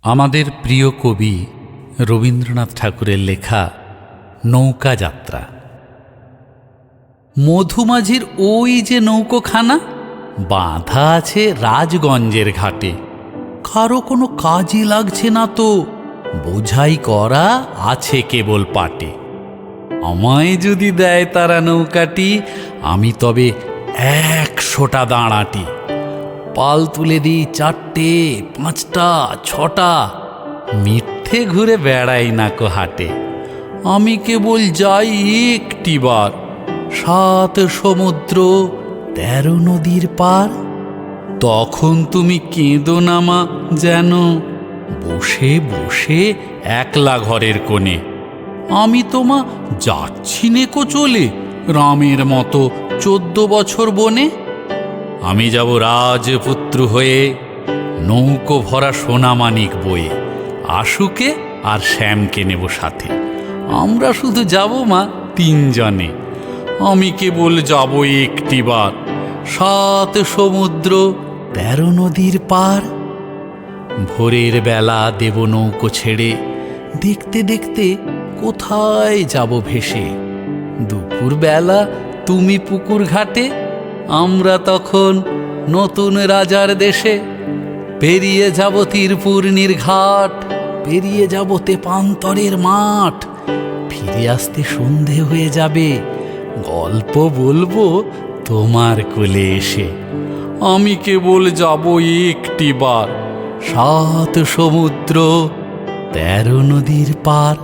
আমাদের প্রিয় কবি রবীন্দ্রনাথ ঠাকুরের লেখা নৌকা যাত্রা। মধুমাঝির ওই যে নৌকোখানা বাঁধা আছে রাজগঞ্জের ঘাটে, কারো কোনো কাজই লাগছে না তো, বোঝাই করা আছে কেবল পাটে। আমায় যদি দেয় তারা নৌকাটি, আমি তবে 100টা দাঁড়াটি। পাল তুলে দিই 4টে 5টা 6টা, মিথ্যে ঘুরে বেড়াই নাকো হাটে। আমি কেবল যাই একটিবার, 7 সমুদ্র 13 নদীর পার। তখন তুমি কেঁদো না মা যেন, বসে বসে একলা ঘরের কোণে। আমি তোমা যাচ্ছি নেকো চলে, রামের মতো 14 বছর বনে। আমি যাব রাজপুত্র হয়ে, নৌকো ভরা সোনামানিক বয়ে। আশুকে আর শ্যামকে নেব সাথে, আমরা শুধু যাব মা 3 জনে। আমি কেবল যাব একটিবার, 7 সমুদ্র 13 নদীর পার। ভোরের বেলা দেব নৌকো ছেড়ে, দেখতে দেখতে কোথায় যাব ভেসে। দুপুর বেলা তুমি পুকুর ঘাটে, আমরা তখন নতুন রাজার দেশে। পেরিয়ে যাব তীরপূর্ণির ঘাট, পেরিয়ে যাব তেপান্তরের মাঠ। ফিরে আসতে সন্ধে হয়ে যাবে, গল্প বলবো তোমার কোলে এসে। আমি কেবল যাব একটিবার, 7 সমুদ্র 13 নদীর পার।